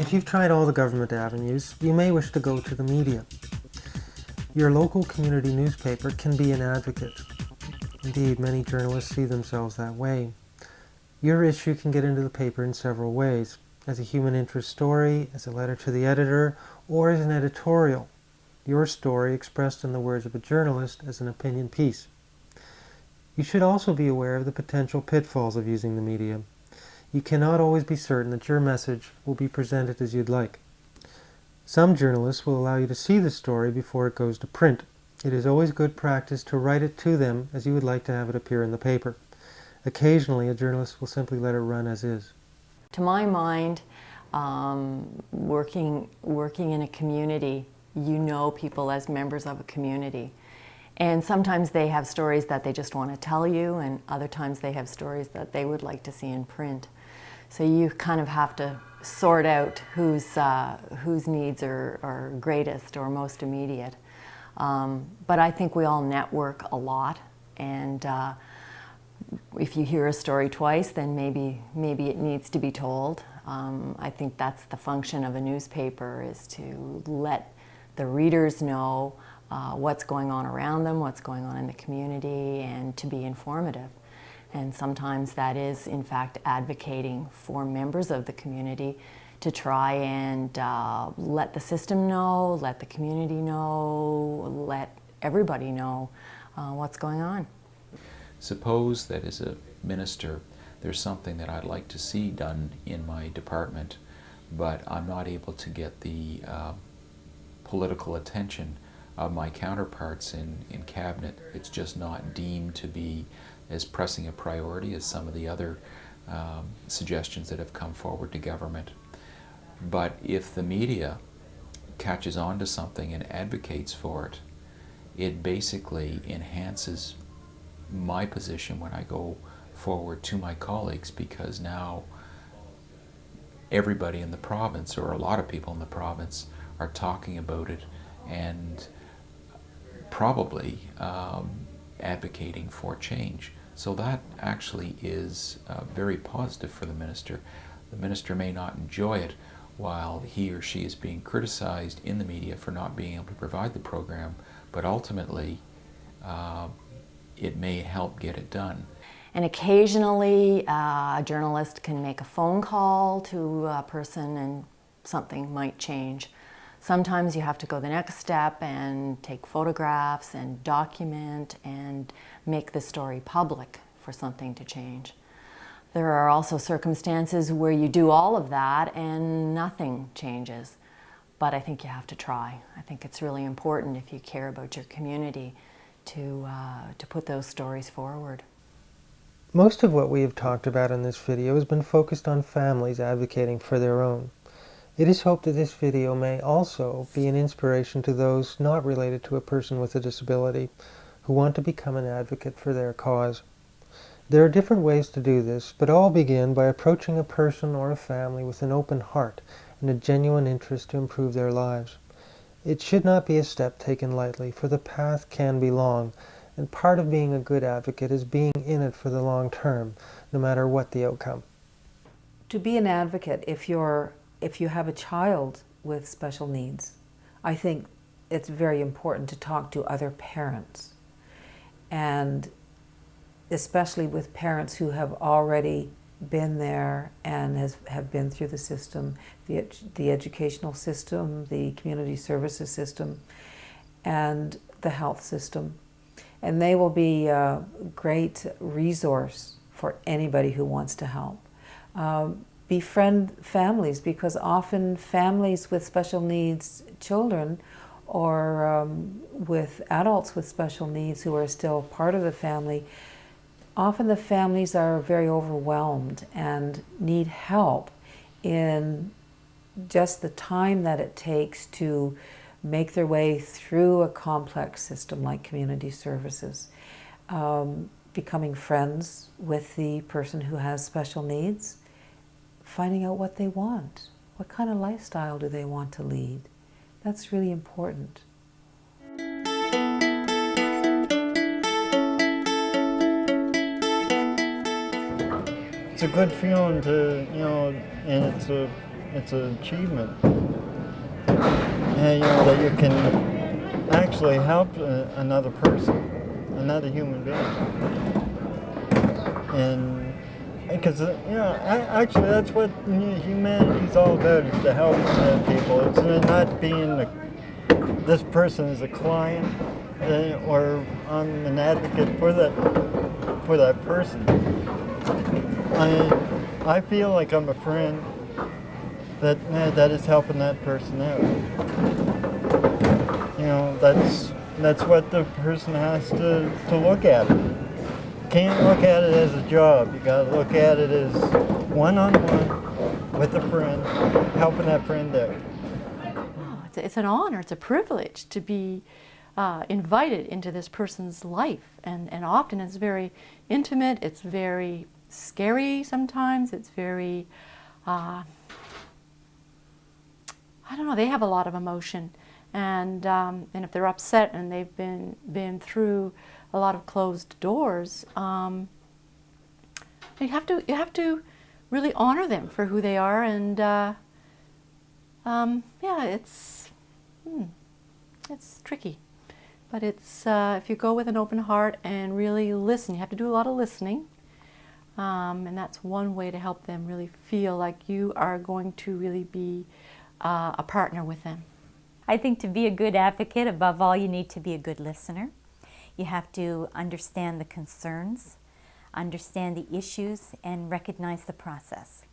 If you've tried all the government avenues, you may wish to go to the media. Your local community newspaper can be an advocate. Indeed, many journalists see themselves that way. Your issue can get into the paper in several ways: as a human interest story, as a letter to the editor, or as an editorial. Your story expressed in the words of a journalist as an opinion piece. You should also be aware of the potential pitfalls of using the media. You cannot always be certain that your message will be presented as you'd like. Some journalists will allow you to see the story before it goes to print. It is always good practice to write it to them as you would like to have it appear in the paper. Occasionally, a journalist will simply let it run as is. To my mind, working in a community, you know people as members of a community. And sometimes they have stories that they just want to tell you, and other times they have stories that they would like to see in print. So you kind of have to sort out whose needs are greatest or most immediate. But I think we all network a lot, and if you hear a story twice, then maybe it needs to be told. I think that's the function of a newspaper, is to let the readers know what's going on around them, what's going on in the community, and to be informative. And sometimes that is, in fact, advocating for members of the community to try and let the system know, let the community know, let everybody know what's going on. Suppose that as a minister, there's something that I'd like to see done in my department, but I'm not able to get the political attention of my counterparts in cabinet. It's just not deemed to be as pressing a priority as some of the other suggestions that have come forward to government. But if the media catches on to something and advocates for it, it basically enhances my position when I go forward to my colleagues, because now everybody in the province, or a lot of people in the province, are talking about it and probably advocating for change. So that actually is very positive for the minister. The minister may not enjoy it while he or she is being criticized in the media for not being able to provide the program, but ultimately it may help get it done. And occasionally a journalist can make a phone call to a person and something might change. Sometimes you have to go the next step and take photographs and document and make the story public for something to change. There are also circumstances where you do all of that and nothing changes. But I think you have to try. I think it's really important, if you care about your community, to put those stories forward. Most of what we have talked about in this video has been focused on families advocating for their own. It is hoped that this video may also be an inspiration to those not related to a person with a disability who want to become an advocate for their cause. There are different ways to do this, but all begin by approaching a person or a family with an open heart and a genuine interest to improve their lives. It should not be a step taken lightly, for the path can be long, and part of being a good advocate is being in it for the long term, no matter what the outcome. To be an advocate, if you have a child with special needs, I think it's very important to talk to other parents, and especially with parents who have already been there and have been through the system, the educational system, the community services system, and the health system. And they will be a great resource for anybody who wants to help. Befriend families, because often families with special needs children, or with adults with special needs who are still part of the family, often the families are very overwhelmed and need help in just the time that it takes to make their way through a complex system like community services. Becoming friends with the person who has special needs, finding out what they want. What kind of lifestyle do they want to lead? That's really important. It's a good feeling to, and it's an achievement. And, you know, that you can actually help another person, another human being. And because, you know, actually that's what humanity is all about, is to help people. It's not being this person is a client or I'm an advocate for that person. I feel like I'm a friend that is helping that person out. You know, that's what the person has to look at it. Can't look at it as a job. You got to look at it as one-on-one with a friend, helping that friend out. Oh, it's an honor, it's a privilege to be invited into this person's life, and often it's very intimate, it's very scary sometimes, it's very, I don't know, they have a lot of emotion, and if they're upset and they've been through a lot of closed doors, you have to really honor them for who they are, and yeah, it's tricky, but it's if you go with an open heart and really listen, you have to do a lot of listening, and that's one way to help them really feel like you are going to really be a partner with them. I think to be a good advocate, above all, you need to be a good listener. You have to understand the concerns, understand the issues, and recognize the process.